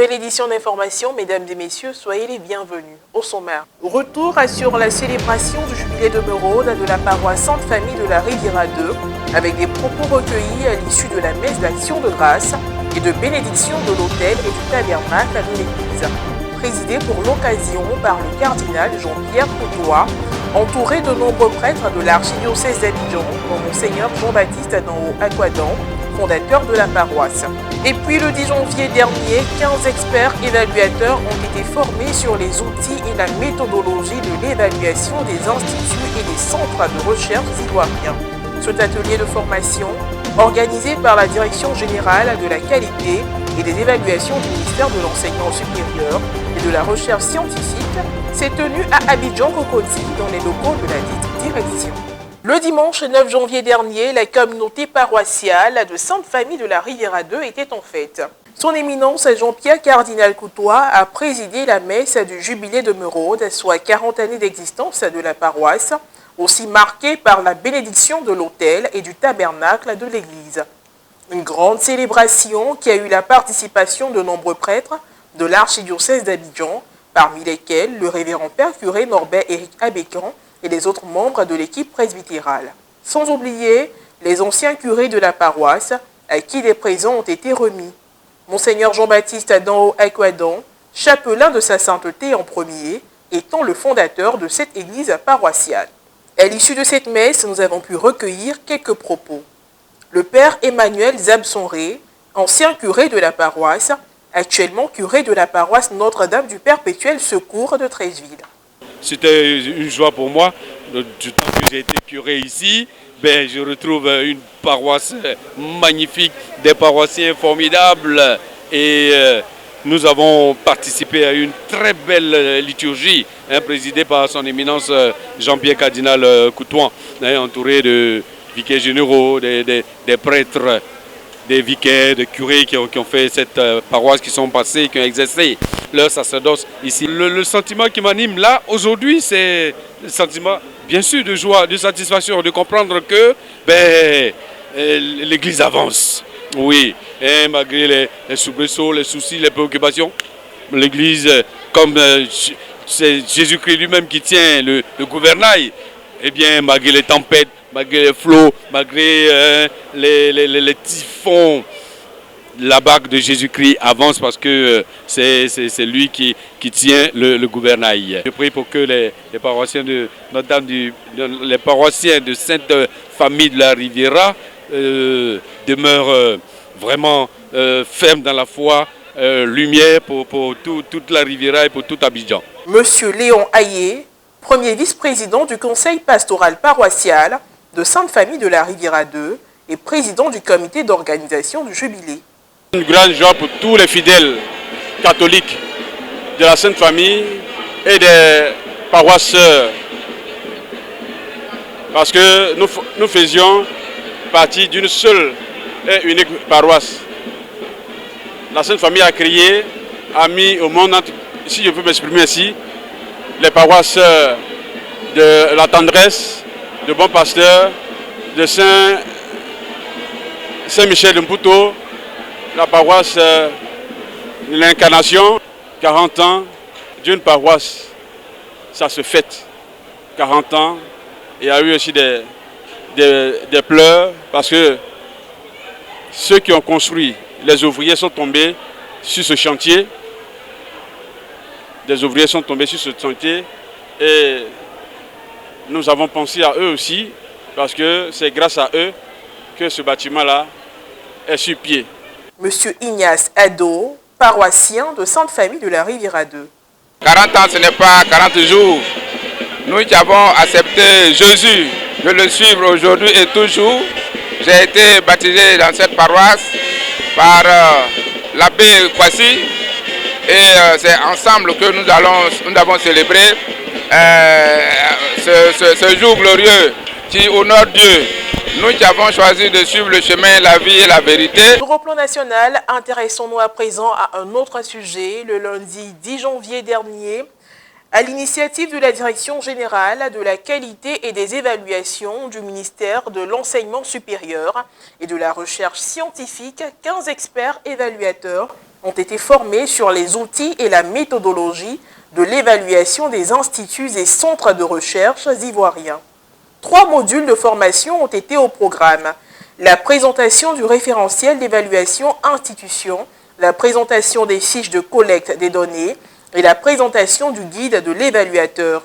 Nouvelle édition d'information, mesdames et messieurs, soyez les bienvenus. Au sommaire, retour sur la célébration du jubilé de Meraude de la paroisse Sainte-Famille de la Riviera 2, avec des propos recueillis à l'issue de la messe d'action de grâce et de bénédiction de l'autel et du tabernacle de l'église, présidé pour l'occasion par le cardinal Jean-Pierre Coutois, entouré de nombreux prêtres de l'archidiocèse d'Abidjan, comme Monseigneur Jean-Baptiste Adao-Aquadan, fondateur de la paroisse. Et puis le 10 janvier dernier, 15 experts évaluateurs ont été formés sur les outils et la méthodologie de l'évaluation des instituts et des centres de recherche ivoiriens. Cet atelier de formation, organisé par la Direction générale de la qualité et des évaluations du ministère de l'Enseignement supérieur et de la recherche scientifique, s'est tenu à Abidjan-Cocody dans les locaux de la dite direction. Le dimanche 9 janvier dernier, la communauté paroissiale de Sainte-Famille de la Riviera 2 était en fête. Son éminence Jean-Pierre Cardinal Coutois a présidé la messe du jubilé de Meraude, soit 40 années d'existence de la paroisse, aussi marquée par la bénédiction de l'autel et du tabernacle de l'église. Une grande célébration qui a eu la participation de nombreux prêtres de l'archidiocèse d'Abidjan, parmi lesquels le révérend père curé Norbert Éric Abécan et les autres membres de l'équipe presbytérale. Sans oublier les anciens curés de la paroisse, à qui des présents ont été remis. Monseigneur Jean-Baptiste Adao-Aquadan, chapelain de sa sainteté en premier, étant le fondateur de cette église paroissiale. À l'issue de cette messe, nous avons pu recueillir quelques propos. Le père Emmanuel Zabsonré, ancien curé de la paroisse, actuellement curé de la paroisse Notre-Dame du Perpétuel Secours de Treichville. C'était une joie pour moi, du temps que j'ai été curé ici, je retrouve une paroisse magnifique, des paroissiens formidables et nous avons participé à une très belle liturgie, présidée par son éminence Jean-Pierre Cardinal Coutois, entouré de vicaires généraux, des prêtres, des vicaires, des curés qui ont fait cette paroisse, qui sont passés, qui ont exercé leur sacerdoce ici. Le sentiment qui m'anime là, aujourd'hui, c'est le sentiment, bien sûr, de joie, de satisfaction, de comprendre que l'Église avance. Oui, et malgré les soubresauts, les soucis, les préoccupations, l'Église, comme c'est Jésus-Christ lui-même qui tient le gouvernail, eh bien, malgré les tempêtes, malgré les flots, malgré les typhons, la barque de Jésus-Christ avance parce que c'est lui qui tient le gouvernail. Je prie pour que les paroissiens de Notre-Dame, les paroissiens de Sainte-Famille de la Riviera demeurent vraiment fermes dans la foi, lumière pour toute la Riviera et pour tout Abidjan. Monsieur Léon Hayé, premier vice-président du conseil pastoral paroissial de Sainte-Famille de la Riviera 2 et président du comité d'organisation du jubilé. Une grande joie pour tous les fidèles catholiques de la Sainte Famille et des paroisses sœurs. Parce que nous faisions partie d'une seule et unique paroisse. La Sainte Famille a créé, a mis au monde, si je peux m'exprimer ainsi, les paroisses de la tendresse, de Bon Pasteur, de Saint-Michel de Mputo, la paroisse de l'Incarnation. 40 ans d'une paroisse, ça se fête. 40 ans, il y a eu aussi des pleurs parce que ceux qui ont construit, les ouvriers sont tombés sur ce chantier. Des ouvriers sont tombés sur ce chantier et nous avons pensé à eux aussi parce que c'est grâce à eux que ce bâtiment-là est sur pied. Monsieur Ignace Ado, paroissien de Sainte-Famille de la Riviera 2. 40 ans, ce n'est pas 40 jours. Nous qui avons accepté Jésus de le suivre aujourd'hui et toujours. J'ai été baptisé dans cette paroisse par l'abbé Kwasi et c'est ensemble que nous avons célébré ce jour glorieux qui honore Dieu. Nous qui avons choisi de suivre le chemin, la vie et la vérité. Sur le plan national, intéressons-nous à présent à un autre sujet. Le lundi 10 janvier dernier, à l'initiative de la Direction générale de la qualité et des évaluations du ministère de l'Enseignement supérieur et de la recherche scientifique, 15 experts évaluateurs ont été formés sur les outils et la méthodologie de l'évaluation des instituts et centres de recherche ivoiriens. 3 modules de formation ont été au programme. La présentation du référentiel d'évaluation institution, la présentation des fiches de collecte des données et la présentation du guide de l'évaluateur.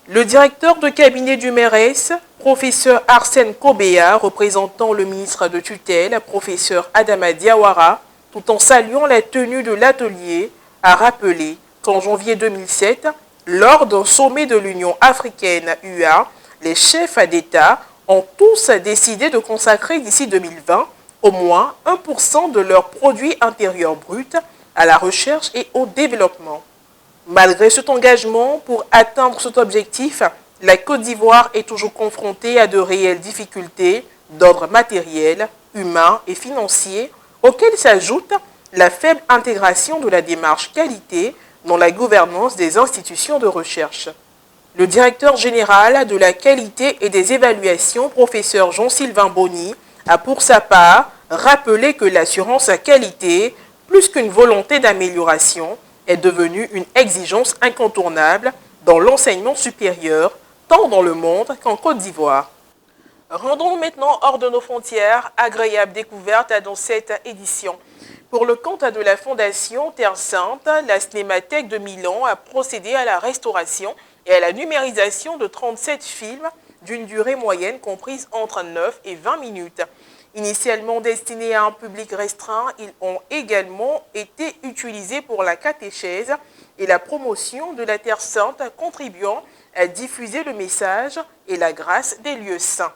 Le directeur de cabinet du MERES, professeur Arsène Kobea, représentant le ministre de tutelle, professeur Adama Diawara, tout en saluant la tenue de l'atelier, a rappelé qu'en janvier 2007, lors d'un sommet de l'Union africaine UA, les chefs d'État ont tous décidé de consacrer d'ici 2020 au moins 1% de leur produit intérieur brut à la recherche et au développement. Malgré cet engagement, pour atteindre cet objectif, la Côte d'Ivoire est toujours confrontée à de réelles difficultés d'ordre matériel, humain et financier, auxquelles s'ajoute la faible intégration de la démarche qualité dans la gouvernance des institutions de recherche. Le directeur général de la qualité et des évaluations, professeur Jean-Sylvain Bonny, a pour sa part rappelé que l'assurance qualité, plus qu'une volonté d'amélioration, est devenue une exigence incontournable dans l'enseignement supérieur, tant dans le monde qu'en Côte d'Ivoire. Rendons-nous maintenant hors de nos frontières, agréable découverte dans cette édition. Pour le compte de la Fondation Terre Sainte, la Cinémathèque de Milan a procédé à la restauration et à la numérisation de 37 films d'une durée moyenne comprise entre 9 et 20 minutes. Initialement destinés à un public restreint, ils ont également été utilisés pour la catéchèse et la promotion de la Terre Sainte, contribuant à diffuser le message et la grâce des lieux saints.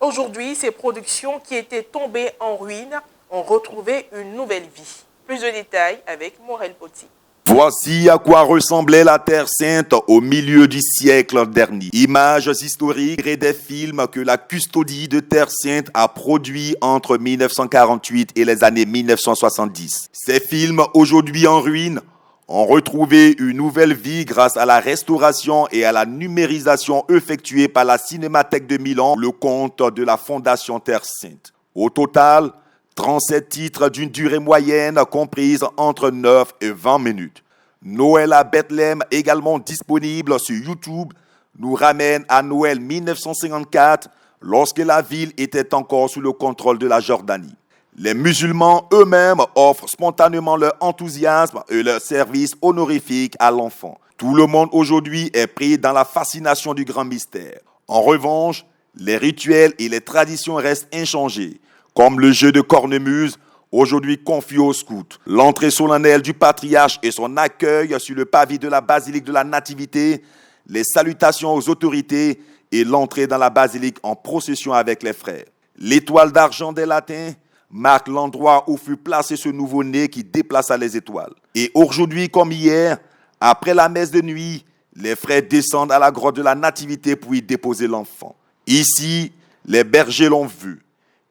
Aujourd'hui, ces productions qui étaient tombées en ruine ont retrouvé une nouvelle vie. Plus de détails avec Morel Poti. Voici à quoi ressemblait la Terre Sainte au milieu du siècle dernier. Images historiques et des films que la custodie de Terre Sainte a produits entre 1948 et les années 1970. Ces films, aujourd'hui en ruine, ont retrouvé une nouvelle vie grâce à la restauration et à la numérisation effectuée par la Cinémathèque de Milan, le compte de la Fondation Terre Sainte. Au total, 37 titres d'une durée moyenne comprise entre 9 et 20 minutes. Noël à Bethléem, également disponible sur YouTube, nous ramène à Noël 1954, lorsque la ville était encore sous le contrôle de la Jordanie. Les musulmans eux-mêmes offrent spontanément leur enthousiasme et leur service honorifique à l'enfant. Tout le monde aujourd'hui est pris dans la fascination du grand mystère. En revanche, les rituels et les traditions restent inchangés, comme le jeu de cornemuse, aujourd'hui confié aux scouts, l'entrée solennelle du patriarche et son accueil sur le pavis de la basilique de la Nativité, les salutations aux autorités et l'entrée dans la basilique en procession avec les frères. L'étoile d'argent des latins marque l'endroit où fut placé ce nouveau-né qui déplaça les étoiles. Et aujourd'hui comme hier, après la messe de nuit, les frères descendent à la grotte de la Nativité pour y déposer l'enfant. Ici, les bergers l'ont vu.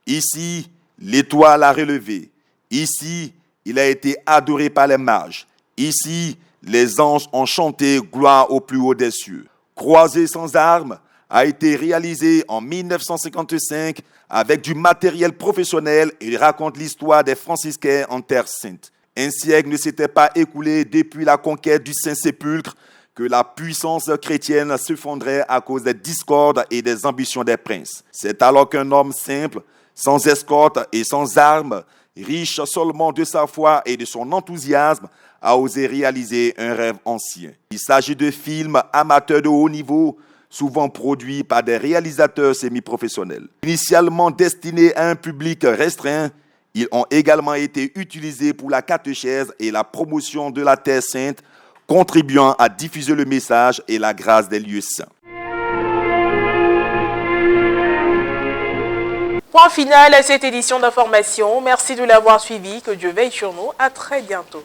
Ici, l'étoile a relevé. Ici, il a été adoré par les mages. Ici, les anges ont chanté gloire au plus haut des cieux. Croisé sans armes a été réalisé en 1955 avec du matériel professionnel et raconte l'histoire des franciscains en Terre Sainte. Un siècle ne s'était pas écoulé depuis la conquête du Saint-Sépulcre que la puissance chrétienne s'effondrait à cause des discordes et des ambitions des princes. C'est alors qu'un homme simple, sans escorte et sans armes, riche seulement de sa foi et de son enthousiasme, a osé réaliser un rêve ancien. Il s'agit de films amateurs de haut niveau, souvent produits par des réalisateurs semi-professionnels. Initialement destinés à un public restreint, ils ont également été utilisés pour la catéchèse et la promotion de la Terre Sainte, contribuant à diffuser le message et la grâce des lieux saints. Point final à cette édition d'information. Merci de l'avoir suivi. Que Dieu veille sur nous. À très bientôt.